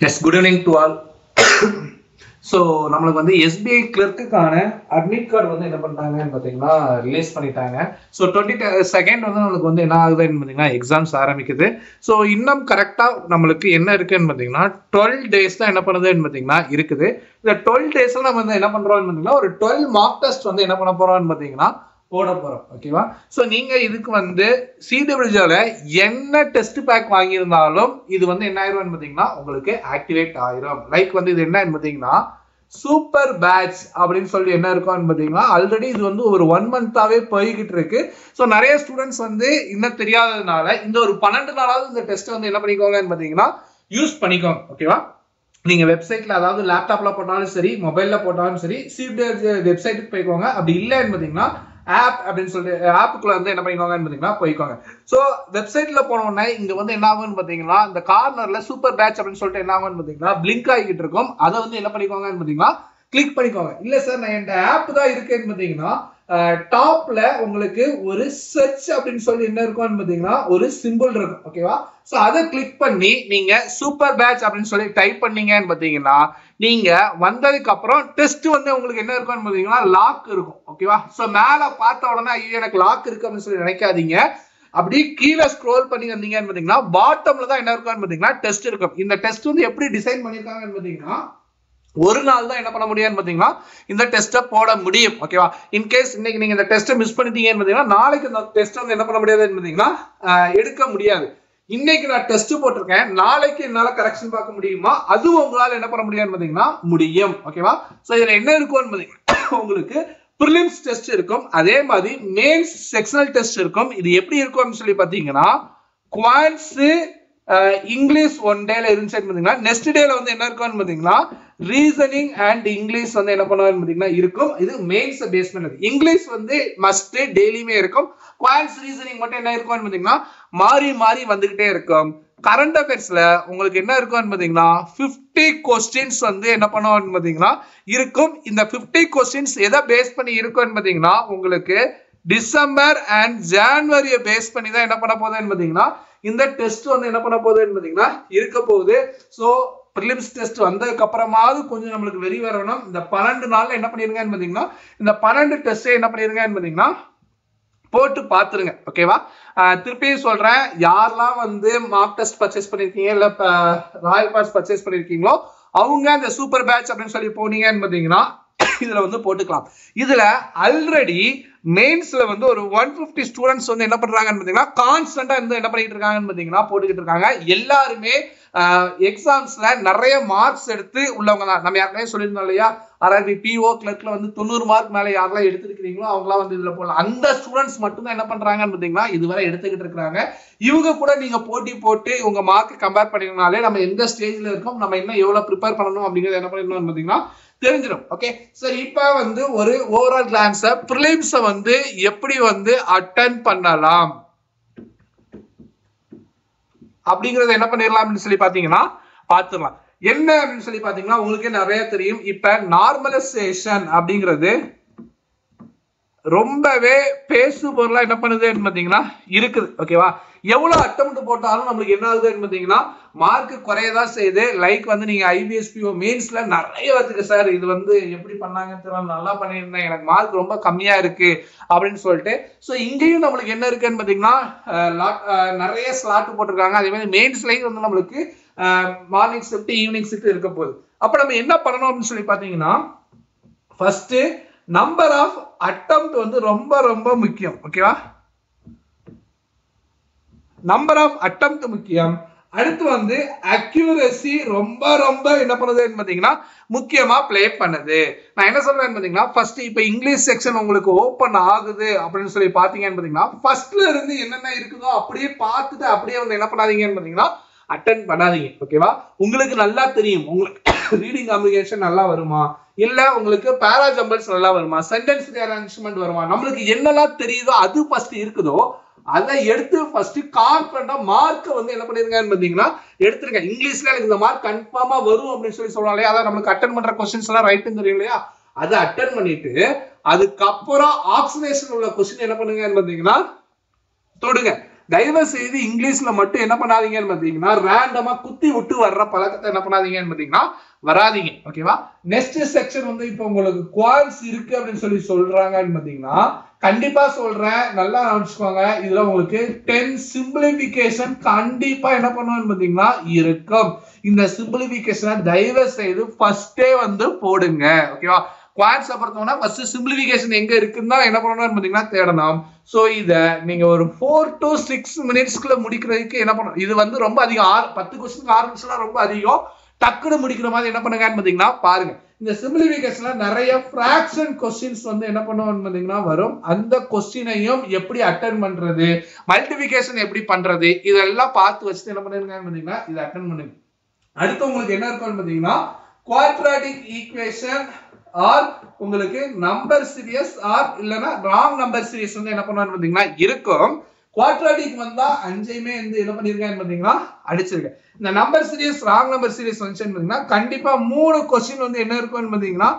Yes, good evening to all. So நம்மளுக்கு வந்து SBI கிளர்க்குக்கான admit card வந்து என்ன பண்ணிட்டாங்கன்னு பார்த்தீங்கன்னா ரிலீஸ் பண்ணிட்டாங்க. ஸோ 22nd வந்து நம்மளுக்கு வந்து என்ன ஆகுதுன்னு பார்த்தீங்கன்னா எக்ஸாம்ஸ் ஆரம்பிக்குது. ஸோ இன்னும் கரெக்டாக நம்மளுக்கு என்ன இருக்குன்னு பார்த்தீங்கன்னா 12 days தான் என்ன பண்ணுதுன்னு பார்த்தீங்கன்னா இருக்குது. இந்த 12 days நம்ம வந்து என்ன பண்ணுறோம்னு பார்த்தீங்கன்னா ஒரு 12 மார்க் டெஸ்ட் வந்து என்ன பண்ண போகிறோம்னு பார்த்தீங்கன்னா போட போறோம். ஓகேவா? ஸோ நீங்க இதுக்கு வந்து சிடபிள்யூல என்ன டெஸ்ட் பேக் வாங்கியிருந்தாலும் இது வந்து என்ன ஆயிரும் பார்த்தீங்கன்னா உங்களுக்கு ஆக்டிவேட் ஆயிரும். லைக் வந்து இது என்ன பார்த்தீங்கன்னா சூப்பர் பேட்ச் அப்படின்னு சொல்லி என்ன இருக்கும் பார்த்தீங்கன்னா ஆல்ரெடி இது வந்து ஒரு 1 month-ஆவே போய்கிட்டு இருக்கு. ஸோ நிறைய ஸ்டூடெண்ட்ஸ் வந்து இன்னும் தெரியாததுனால இந்த ஒரு 12 நாளாவது இந்த டெஸ்ட் வந்து என்ன பண்ணிக்கோங்கன்னு பார்த்தீங்கன்னா யூஸ் பண்ணிக்கோங்க. ஓகேவா? நீங்க வெப்சைட்ல அதாவது லேப்டாப்ல போட்டாலும் சரி மொபைல்ல போட்டாலும் சரி சிடபிள்யூ வெப்சைட்டுக்கு போய்க்கோங்க. அப்படி இல்லைன்னு பார்த்தீங்கன்னா ஆப் அப்படின்னு சொல்லிட்டு ஆப்புக்குள்ள வந்து என்ன பண்ணிக்கோங்கன்னு பார்த்தீங்கன்னா போய்க்கோங்க. ஸோ வெப்சைட்ல போனோடனே இங்க வந்து என்ன ஆகும்னு பார்த்தீங்கன்னா இந்த கார்னர்ல சூப்பர் பேட்ச் அப்படின்னு சொல்லிட்டு என்ன ஆகும்னு பார்த்தீங்கன்னா பிளிங்க் ஆகிட்டு இருக்கும். அதை வந்து என்ன பண்ணிக்கோங்கன்னு பார்த்தீங்கன்னா கிளிக் பண்ணிக்கோங்க. இல்ல சார் நான் என் ஆப் தான் இருக்கேன்னு பார்த்தீங்கன்னா டாப்ல உங்களுக்கு ஒரு சர்ச் அப்படின்னு சொல்லி என்ன இருக்கும்னு பார்த்தீங்கன்னா ஒரு சிம்பிள் இருக்கும். ஓகேவா? ஸோ அதை கிளிக் பண்ணி நீங்க சூப்பர் பேட்ச் அப்படின்னு சொல்லி டைப் பண்ணீங்கன்னு பார்த்தீங்கன்னா நீங்க வந்ததுக்கு அப்புறம் டெஸ்ட் வந்து உங்களுக்கு என்ன இருக்கும்னு பார்த்தீங்கன்னா லாக் இருக்கும். ஓகேவா? ஸோ மேல பார்த்த உடனே ஐயோ எனக்கு லாக் இருக்கு அப்படின்னு சொல்லி நினைக்காதீங்க. அப்படி கீழே ஸ்க்ரோல் பண்ணி வந்தீங்கன்னு பார்த்தீங்கன்னா பாட்டம்ல தான் என்ன இருக்கும்னு பார்த்தீங்கன்னா டெஸ்ட் இருக்கும். இந்த டெஸ்ட் வந்து எப்படி டிசைன் பண்ணியிருக்காங்கன்னு பார்த்தீங்கன்னா ஒரு நாள் தான் என்ன பண்ண முடியும்னு பார்த்தீங்கன்னா இந்த டெஸ்ட்டை போட முடியும். ஓகேவா? இன்கேஸ் இன்னைக்கு நீங்க இந்த டெஸ்ட்டை மிஸ் பண்ணிட்டீங்கன்னு பார்த்தீங்கன்னா நாளைக்கு இந்த டெஸ்ட் வந்து என்ன பண்ண முடியாதுன்னு பார்த்தீங்கன்னா எடுக்க முடியாது. இன்னைக்கு நான் டெஸ்ட் போட்டிருக்கேன், நாளைக்கு என்னால கரெக்ஷன் பார்க்க முடியுமா? அதுவும் உங்களால என்ன பண்ண முடியும்னு பார்த்தீங்கன்னா முடியும். ஓகேவா? ஸோ இதுல என்ன இருக்கும்னு பார்த்தீங்கன்னா உங்களுக்கு ப்ரிலிம்ஸ் டெஸ்ட் இருக்கும், அதே மாதிரி மெயின்ஸ் செக்ஷனல் டெஸ்ட் இருக்கும். இது எப்படி இருக்கும்னு சொல்லி பார்த்தீங்கன்னா குவான்ஸ் இங்கிலீஷ் 1 டேல இருந்துச்சு பார்த்தீங்கன்னா நெக்ஸ்ட் டேல வந்து என்ன இருக்கும்னு பார்த்தீங்கன்னா ரீசனிங் அண்ட் இங்கிலீஷ் வந்து என்ன பண்ணுவான்னு பார்த்தீங்கன்னா இருக்கும். இது மெயின்ஸ் பேஸ் பண்ணது. இங்கிலீஷ் வந்து மஸ்ட் டெய்லியுமே இருக்கும். குவான்ஸ் ரீசனிங் மட்டும் என்ன இருக்கும்னு பார்த்தீங்கன்னா மாறி மாறி வந்துகிட்டே இருக்கும். கரண்ட் அஃபேர்ஸ்ல உங்களுக்கு என்ன இருக்கும்னு பார்த்தீங்கன்னா 50 கொஸ்டின்ஸ் வந்து என்ன பண்ணுவான்னு பார்த்தீங்கன்னா இருக்கும். இந்த 50 கொஸ்டின்ஸ் எதை பேஸ் பண்ணி இருக்கும்னு பார்த்தீங்கன்னா உங்களுக்கு டிசம்பர் அண்ட் ஜனவரியை பேஸ் பண்ணி தான் என்ன பண்ண போகுதுன்னு பார்த்தீங்கன்னா இந்த டெஸ்ட் வந்து என்ன பண்ண போகுதுன்னு பார்த்தீங்கன்னா இருக்க போகுது. ஸோ ப்ரிலிம்ஸ் டெஸ்ட் வந்ததுக்கு அப்புறமாவது கொஞ்சம் நம்மளுக்கு வெறி வரணும். இந்த 12 நாள்ல என்ன பண்ணிருங்கன்னு பார்த்தீங்கன்னா இந்த 12 டெஸ்ட் என்ன பண்ணிருங்கன்னு பார்த்தீங்கன்னா போட்டு பார்த்துருங்க. ஓகேவா? திருப்பி சொல்றேன், யாரெல்லாம் வந்து மார்க் டெஸ்ட் பர்ச்சேஸ் பண்ணிருக்கீங்க இல்ல ராயல் பாஸ் பர்ச்சேஸ் பண்ணிருக்கீங்களோ அவங்க அந்த சூப்பர் பேட்ச் அப்படின்னு சொல்லி போனீங்கன்னு பார்த்தீங்கன்னா இதுல வந்து போட்டுக்கலாம். இதுல ஆல்ரெடி மெயின்ஸ்ல வந்து ஒரு 150 ஸ்டூடெண்ட்ஸ் வந்து என்ன பண்றாங்கன்னு பாத்தீங்கன்னா கான்ஸ்டன்டா இருந்து என்ன பண்ணிட்டு இருக்காங்கன்னு பாத்தீங்கன்னா போட்டுக்கிட்டு இருக்காங்க. எல்லாருமே எக்ஸாம்ஸ்ல நிறைய மார்க்ஸ் எடுத்து உள்ளவங்க தான். நம்ம யாருமே சொல்லியிருந்தோம் இல்லையா, அதாவது பிஓ கிளர்க்ல வந்து 90 மார்க் மேல யாரெல்லாம் எடுத்துருக்கீங்களோ அவங்களாம் வந்து இதுல போடலாம். அந்த ஸ்டூடெண்ட்ஸ் மட்டும் தான் என்ன பண்றாங்கன்னு பாத்தீங்கன்னா இதுவரை எடுத்துக்கிட்டு இருக்காங்க. இவங்க கூட நீங்க போட்டி போட்டு உங்க மார்க் கம்பேர் பண்ணீங்கனாலே நம்ம எந்த ஸ்டேஜ்ல இருக்கோம், நம்ம என்ன எவ்வளவு ப்ரிப்பேர் பண்ணணும் அப்படிங்கறது என்ன பண்ணணும் பாத்தீங்கன்னா தெரிஞ்சிடும். ஓகே, சரி இப்ப வந்து ஒரு ஓவரால் கிளான்ஸ் ப்ரிலிம்ஸ் வந்து எப்படி வந்து அட்டெண்ட் பண்ணலாம் அப்படிங்கறது என்ன பண்ணிடலாம் அப்படின்னு சொல்லி பாத்தீங்கன்னா பாத்துடலாம். என்ன அப்படின்னு சொல்லி பாத்தீங்கன்னா உங்களுக்கே நிறைய தெரியும். இப்ப நார்மலைசேஷன் அப்படிங்கிறது ரொம்பவே பேசு பொருளா என்ன பண்ணுதுன்னு பாத்தீங்கன்னா இருக்குது. ஓகேவா? எவ்வளவு அட்டெம்ப்ட் போட்டாலும் நம்மளுக்கு என்ன ஆகுதுன்னு பாத்தீங்கன்னா மார்க் குறையதான் செய்யுது. லைக் வந்து நீங்க ஐபிஎஸ்பிஓ மெயின்ஸ்ல நிறைய வருதுக்கு சார் இது வந்து எப்படி பண்ணாங்கன்னு தெரியல, நல்லா பண்ணியிருந்தேன், எனக்கு மார்க் ரொம்ப கம்மியா இருக்கு அப்படின்னு சொல்லிட்டு. ஸோ இங்கேயும் நம்மளுக்கு என்ன இருக்குன்னு பாத்தீங்கன்னா நிறைய ஸ்லாட் போட்டிருக்காங்க. அதே மாதிரி மெயின்ஸ்லயும் வந்து நம்மளுக்கு மார்னிங் ஷிஃப்ட் ஈவினிங் ஷிஃப்ட் இருக்க போகுது. அப்ப நம்ம என்ன பண்ணணும் அப்படின்னு சொல்லி பாத்தீங்கன்னா ஃபர்ஸ்ட் நம்பர் ஆஃப் அட்டெம்ப்ட் வந்து ரொம்ப ரொம்ப முக்கியம். ஓகேவா? நம்பர் ஆஃப் அட்டெம்ப்ட் முக்கியம். அடுத்து வந்து அக்யூரசி ரொம்ப ரொம்ப என்ன பண்ணுதுன்னு பாத்தீங்கன்னா முக்கியமா பிளே பண்ணுது. நான் என்ன சொல்றேன்னு பாத்தீங்கன்னா ஃபர்ஸ்ட் இப்ப இங்கிலீஷ் செக்ஷன் உங்களுக்கு ஓபன் ஆகுது அப்படின்னு சொல்லி பாத்தீங்கன்னு பாத்தீங்கன்னா ஃபர்ஸ்ட்ல இருந்து என்னென்ன இருக்குதோ அப்படியே பார்த்துட்டு அப்படியே வந்து என்ன பண்ணாதீங்கன்னு பாத்தீங்கன்னா அட்டென்ட் பண்ணாதீங்க. ஓகேவா? உங்களுக்கு நல்லா தெரியும் உங்களுக்கு ரீடிங் கம்யூனிகேஷன் நல்லா வருமா, இல்ல உங்களுக்கு பேரா ஜம்பிள்ஸ் நல்லா வருமா, சென்டென்ஸ் அரேஞ்ச்மெண்ட் வருமா, நம்மளுக்கு என்னெல்லாம் தெரியுதோ அது ஃபர்ஸ்ட் இருக்குதோ அதை எடுத்து ஃபர்ஸ்ட் கான்ஃபிடண்டா மார்க் வந்து என்ன பண்ணிருங்கன்னு பாத்தீங்கன்னா எடுத்துருங்க. இங்கிலீஷ்ல எனக்கு இந்த மார்க் கன்ஃபார்மா வரும் அப்படின்னு சொல்லி சொல்றோம் இல்லையா, அதான் நம்மளுக்கு அட்டென்ட் பண்ற கொஸ்டின்ஸ் எல்லாம் ரைட்னு தெரியும் இல்லையா, அதை அட்டென்ட் பண்ணிட்டு அதுக்கப்புறம் ஆப்சர்வேஷன் உள்ள கொஸ்டின் என்ன பண்ணுங்கன்னு பாத்தீங்கன்னா தொடுங்க. தயவு செய்து இங்கிலீஷ்ல மட்டும் என்ன பண்ணாதீங்கன்னு பாத்தீங்கன்னா ரேண்டமா குத்தி விட்டு வர்ற பழக்கத்தை என்ன பண்ணாதீங்கன்னு பாத்தீங்கன்னா வராதீங்க. ஓகேவா? நெக்ஸ்ட் செக்ஷன் வந்து இப்போ உங்களுக்கு குவாட்ஸ் இருக்கு அப்படின்னு சொல்லி சொல்றாங்கன்னு பாத்தீங்கன்னா கண்டிப்பா சொல்றேன், நல்லா கவனிச்சுக்கோங்க. இதுல உங்களுக்கு 10 சிம்பிளிபிகேஷன் கண்டிப்பா என்ன பண்ணுவோம்னு பாத்தீங்கன்னா இருக்கும். இந்த சிம்பிளிபிகேஷனை தயவு செய்து ஃபர்ஸ்டே வந்து போடுங்க. ஓகேவா? குவாட்ஸ் பொறுத்தவரை ஃபர்ஸ்ட் சிம்பிளிபிகேஷன் எங்க இருக்குன்னு என்ன பண்ணணும்னு பாத்தீங்கன்னா தேடணும். சோ இத நீங்க ஒரு 4 to 6 மினிட்ஸ்க்குள்ள முடிக்கிறதுக்கு என்ன பண்ணணும். இது வந்து ரொம்ப அதிகம். 10 क्वेश्चन 6 நிமிஷம்லாம் ரொம்ப அதிகம். டக்குனு முடிக்கிற மாதிரி என்ன பண்ணுங்கன்னு பாத்தீங்கன்னா பாருங்க. இந்த சிம்பிளிபிகேஷன்ல நிறைய ஃபிராக்ஷன் क्वेश्चंस வந்து என்ன பண்ணுவோம்னு பாத்தீங்கன்னா வரும். அந்த क्वेश्चनையும் எப்படி அட்டெண்ட் பண்றது, மல்டிபிகேஷன் எப்படி பண்றது, இதெல்லாம் பார்த்து வச்சுட்டு என்ன பண்ணுங்கன்னு பாத்தீங்கன்னா இத அட்டெண்ட் பண்ணுங்க. அடுத்து உங்களுக்கு என்ன இருக்கும்னு பாத்தீங்கன்னா குவாட்ராட்டிக் ஈக்குவேஷன் ஆர் உங்களுக்கு நம்பர் சீரிஸ் ஆர் இல்லனா ராங் நம்பர் சீரிஸ் வந்து என்ன பண்ணுவான்னு பாத்தீங்கன்னா இருக்கும். குவாட்ராட்டிக் வந்தா அஞ்சையுமே வந்து என்ன பண்ணிருக்கேன்னு பாத்தீங்கன்னா அடிச்சிருக்கேன். இந்த number series wrong number series வந்துச்சுன்னு பாத்தீங்கன்னா கண்டிப்பா 3 क्वेश्चन வந்து என்ன இருக்கும்னு பாத்தீங்கன்னா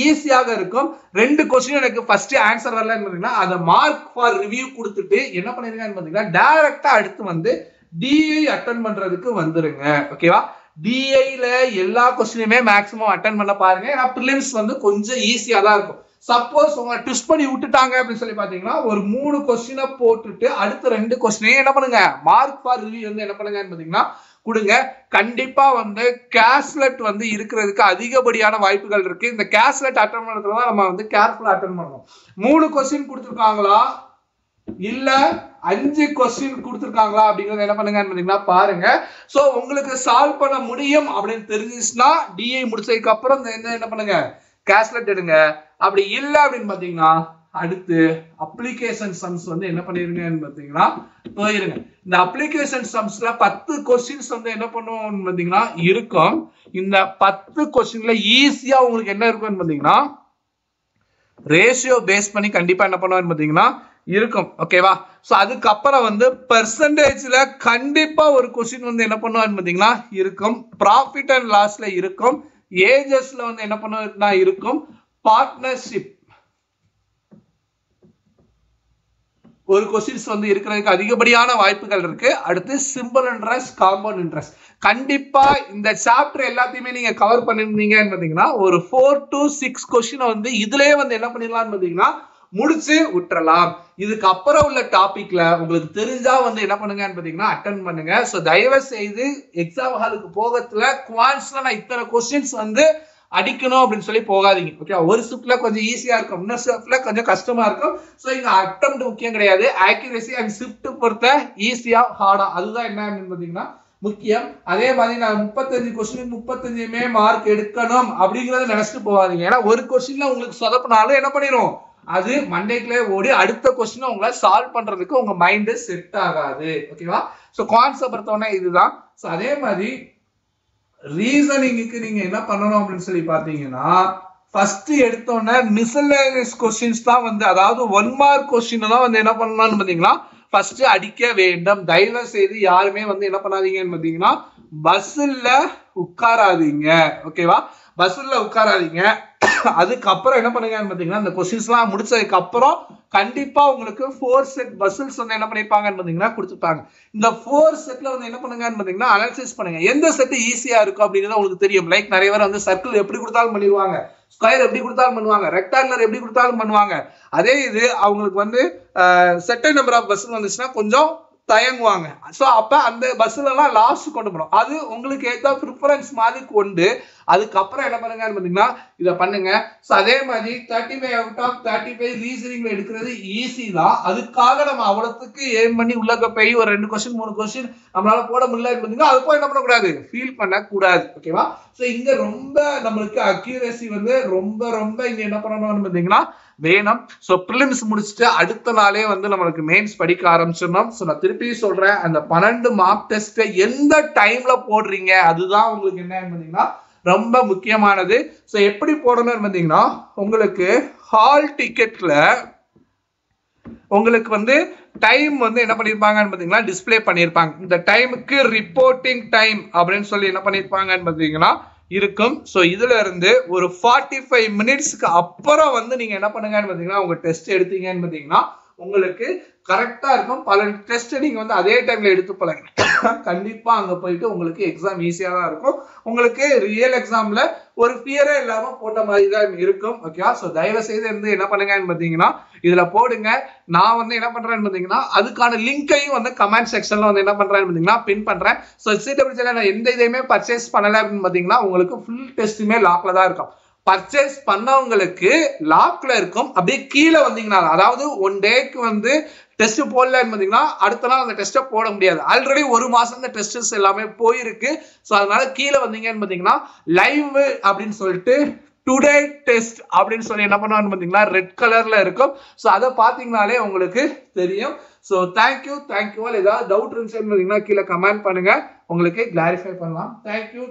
ஈஸியாக இருக்கும். 2 क्वेश्चन எனக்கு ஃபர்ஸ்ட் ஆன்சர் வரலன்னு பாத்தீங்கன்னா அத மார்க் ஃபார் ரிவ்யூ கொடுத்துட்டு என்ன பண்ணிருக்கேன்னு பாத்தீங்கன்னா டைரக்டா அடுத்து வந்து டிஐ அட்டெண்ட் பண்றதுக்கு வந்துருங்க. ஓகேவா? டிஐல எல்லா क्वेश्चनயுமே மேக்ஸिमम அட்டெண்ட் பண்ண பாருங்க. ஏன்னா பிரிலிம்ஸ் வந்து கொஞ்சம் ஈஸியா தான் இருக்கும். சப்போஸ் உங்க ட்விஸ்ட் பண்ணி விட்டுட்டாங்க அப்படின்னு சொல்லி பாத்தீங்கன்னா ஒரு 3 क्वेश्चन போட்டுட்டு அடுத்த 2 क्वेश्चनே என்ன பண்ணுங்க மார்க் ஃபார் ரிவ்யூ வந்து என்ன பண்ணுங்கன்னு பாத்தீங்கன்னா கொடுங்க. கண்டிப்பா வந்து கேஸ்லெட் வந்து இருக்கிறதுக்கு அதிகப்படியான வாய்ப்புகள் இருக்கு. இந்த கேஸ்லெட் அட்டெண்ட் பண்றதுல தான் நம்ம வந்து கேர்ஃபுல்லா அட்டெண்ட் பண்ணணும். 3 क्वेश्चन கொடுத்திருக்காங்களா இல்ல 5 क्वेश्चन கொடுத்திருக்காங்களா அப்படிங்கறத என்ன பண்ணுங்கன்னு பாத்தீங்கன்னா பாருங்க. சோ உங்களுக்கு சால்வ் பண்ண முடியும் அப்படின்னு தெரிஞ்சிச்சுனா டிஐ முடிச்சதுக்கு அப்புறம் என்ன பண்ணுங்க கேஸ்லெட் எடுங்க. அப்படி இல்ல அப்படின்னு பாத்தீங்கன்னா அடுத்து அப்ளிகேஷன் சம்ஸ் வந்து என்ன பண்ணிருங்கன்னு பாத்தீங்கன்னா போயிருங்க. இந்த அப்ளிகேஷன் சம்ஸ்ல 10 क्वेश्चंस வந்து என்ன பண்ணுவோம்னு பாத்தீங்கன்னா இருக்கும். இந்த 10 क्वेश्चनல ஈஸியா உங்களுக்கு என்ன இருக்கும்னு பாத்தீங்கன்னா ரேஷியோ பேஸ் பண்ணி கண்டிப்பா என்ன பண்ணுவான்னு பாத்தீங்கன்னா இருக்கும். ஓகேவா? சோ அதுக்கு அப்புறம் வந்து பெர்சன்டேஜ்ல கண்டிப்பா ஒரு क्वेश्चन வந்து என்ன பண்ணுவான்னு பாத்தீங்கன்னா இருக்கும். ப்ராஃபிட் அண்ட் லாஸ்ல இருக்கும். ஏஜஸ்ல வந்து என்ன பண்ணுவா இருக்கும். பார்ட்னர்ஷிப் ஒரு क्वेश्चंस வந்து இருக்கிறதுக்கு அதிகப்படியான வாய்ப்புகள் இருக்கு. அடுத்து சிம்பிள் இன்ட்ரஸ்ட், காம்பவுண்ட் இன்ட்ரஸ்ட். கண்டிப்பா இந்த சாப்டர் எல்லாத்தையுமே நீங்க கவர் பண்ணிருந்தீங்கன்னு பாத்தீங்கன்னா ஒரு 4 to 6 क्वेश्चन வந்து இதுலயே வந்து என்ன பண்ணிடலாம்னு பாத்தீங்கன்னா முடிச்சு விட்டுறலாம். இதுக்கு அப்புறம் உள்ள டாபிக்ல உங்களுக்கு தெரிஞ்சா வந்து என்ன பண்ணுங்கன்னு பாத்தீங்கன்னா அட்டெண்ட் பண்ணுங்க. சோ தயவு செய்து எக்ஸாம் ஹாலுக்கு போகத்துல குவான்ஸ்ல நான் இத்தனை क्वेश्चंस வந்து அடிக்கணும் அப்படின்னு சொல்லி போகாதீங்க. ஓகே? ஒரு ஷிஃப்ட்ல கொஞ்சம் ஈஸியா இருக்கும், இன்னொரு ஷிஃப்ட்ல கொஞ்சம் கஷ்டமா இருக்கும். சோ இங்க அட்டெம்ப்ட் முக்கியம் கிடையாது, ஆக்யூரசி அண்ட் ஷிஃப்ட் பொறுத்த ஈஸியா ஹார்டா அதுதான் என்ன அப்படின்னு பாத்தீங்கன்னா முக்கியம். அதே மாதிரி நான் 35 क्वेश्चन 35மே மார்க் எடுக்கணும் அப்படிங்கறத நினைச்சிட்டு போகாதீங்க. ஏன்னா ஒரு क्वेश्चनல உங்களுக்கு சொதப்பினாலும் என்ன பண்ணிரும் அது மண்டேக்குள்ளே ஓடி அடுத்த क्वेश्चन உங்களை சால்வ் பண்றதுக்கு உங்க மைண்ட் செட் ஆகாது. ஓகேவா? சோ கான்செப்ட் பொறுத்தவரை இதுதான். சோ அதே மாதிரி ரீசனிங்க்கு நீங்க என்ன பண்ணணும் அப்படின்னு சொல்லி பாத்தீங்கன்னா ஃபர்ஸ்ட் எடுத்தோன்னே மிஸ்செலேனியஸ் क्वेश्चंस தான் வந்து அதாவது 1 மார்க் क्वेश्चन தான் வந்து என்ன பண்ணலாம்னு பாத்தீங்கன்னா ஃபர்ஸ்ட் அடிக்க வேண்டும். தயவு செய்து யாருமே வந்து என்ன பண்ணாதீங்கன்னு பாத்தீங்கன்னா பஸ்ல உட்காராதீங்க. ஓகேவா? பஸ்ல உட்காராதீங்க. அதுக்கப்புறம் என்ன பண்ணுங்கன்னு பாத்தீங்கன்னா இந்த क्वेश्चंस எல்லாம் முடிச்சதுக்கு அப்புறம் கண்டிப்பா உங்களுக்கு 4 செட் பஸ்ஸல்ஸ் வந்து என்ன பண்ணிருப்பாங்கன்னு பாத்தீங்கன்னா கொடுத்துட்டாங்க. இந்த 4 செட்ல வந்து என்ன பண்ணுங்கன்னு பாத்தீங்கன்னா அனாலிசிஸ் பண்ணுங்க. எந்த செட் ஈஸியா இருக்கும் அப்படிங்கறது உங்களுக்கு தெரியும். லைக் நிறைய பேர் வந்து சர்க்கிள் எப்படி கொடுத்தாலும் பண்ணிடுவாங்க, ஸ்கொயர் எப்படி கொடுத்தாலும் பண்ணுவாங்க, ரெக்டாங்குலர் எப்படி கொடுத்தாலும் பண்ணுவாங்க. அதே இது அவங்களுக்கு வந்து செட் நம்பர் ஆஃப் பஸ் வந்துச்சுன்னா கொஞ்சம் தயங்குவாங்க. சோ அப்ப அந்த பஸ்ல எல்லாம் லாஸ்ட் கொண்டு போறோம். அது உங்களுக்கு ஏத்த ப்ரிஃபரன்ஸ் மாதிரி கொண்டு அதுக்கப்புறம் என்ன பண்ணுங்கன்னு பாத்தீங்கன்னா இத பண்ணுங்க. சோ அதே மாதிரி 35 அவுட் ஆஃப் 35 ரீசனிங்ல எடுக்கிறது ஈஸி தான். அதுக்காக நம்ம அவ்வளவுக்கு ஏம் பண்ணி உள்ள போய் ஒரு 2 क्वेश्चन 3 क्वेश्चन நம்மளால போட முடியல பாத்தீங்கன்னா அது போய் என்ன பண்ண கூடாது, ஃபீல் பண்ண கூடாது. ஓகேவா? சோ இங்க ரொம்ப நம்மளுக்கு அக்யூரசி வந்து ரொம்ப இங்க என்ன பண்ணணும்னு பாத்தீங்கன்னா வேணும். சோ பிரிலிம்ஸ் முடிச்சுட்டு அடுத்த நாளே வந்து நம்மளுக்கு மெயின்ஸ் படிக்க ஆரம்பிச்சிடணும். சோ நான் திருப்பி சொல்றேன், அந்த 12 மார்க் டெஸ்ட் எந்த டைம்ல போடுறீங்க அதுதான் உங்களுக்கு என்ன பாத்தீங்கன்னா ரொம்ப முக்கியமானது. சோ எப்படி போடணும்னு பாத்தீங்கன்னா உங்களுக்கு ஹால் டிக்கெட்ல உங்களுக்கு வந்து டைம் வந்து என்ன பண்ணிருப்பாங்கன்னு பாத்தீங்கன்னா டிஸ்ப்ளே பண்ணிருப்பாங்க. இந்த டைமுக்கு ரிப்போர்ட்டிங் டைம் அப்படின்னு சொல்லி என்ன பண்ணிருப்பாங்கன்னு பாத்தீங்கன்னா இருக்கும். சோ இதுல இருந்து ஒரு 45 மினிட்ஸ்க்கு அப்புறம் வந்து நீங்க என்ன பண்ணுங்கன்னு பாத்தீங்கன்னா உங்க டெஸ்ட் எடுத்தீங்கன்னு பாத்தீங்கன்னா உங்களுக்கு கரெக்டா இருக்கும். பல டெஸ்ட் நீங்க வந்து அதே டைம்ல எடுத்து பழங்க, கண்டிப்பா அங்க போயிட்டு உங்களுக்கு எக்ஸாம் ஈஸியா தான் இருக்கும். உங்களுக்கு ரியல் எக்ஸாம்ல ஒரு ஃபியரே இல்லாம போட்ட மாதிரி தான் இருக்கும். ஓகேவா? ஸோ தயவு செய்து வந்து என்ன பண்ணுங்கன்னு பார்த்தீங்கன்னா இதுல போடுங்க. நான் வந்து என்ன பண்றேன்னு பார்த்தீங்கன்னா அதுக்கான லிங்கையும் வந்து கமெண்ட் செக்ஷன்ல வந்து என்ன பண்றேன்னு பார்த்தீங்கன்னா பின் பண்றேன். ஸோ CWCல நான் எந்த இதையுமே பர்ச்சேஸ் பண்ணல அப்படின்னு பார்த்தீங்கன்னா உங்களுக்கு ஃபுல் டெஸ்ட்டுமே லாக்ல தான் இருக்கும். பர்ச்சேஸ் பண்ணவங்களுக்கு லாக்ல இருக்கும். அப்படியே கீழே வந்தீங்கன்னா, அதாவது 1 டேக்கு வந்து டெஸ்ட் போடலன்னு பார்த்தீங்கன்னா அடுத்த நாள் அந்த டெஸ்ட்டை போட முடியாது. ஆல்ரெடி 1 மாசம் இந்த டெஸ்டஸ் எல்லாமே போயிருக்கு. ஸோ அதனால கீழே வந்தீங்கன்னு பார்த்தீங்கன்னா லைவ் அப்படின்னு சொல்லிட்டு டுடே டெஸ்ட் அப்படின்னு சொல்லி என்ன பண்ணுவான்னு பார்த்தீங்கன்னா ரெட் கலர்ல இருக்கும். ஸோ அதை பார்த்தீங்கனாலே உங்களுக்கு தெரியும். So thank you all. ஏதாவது டவுட் இருந்துச்சுன்னு பார்த்தீங்கன்னா கீழே கமெண்ட் பண்ணுங்க, உங்களுக்கு கிளாரிஃபை பண்ணலாம். தேங்க்யூ.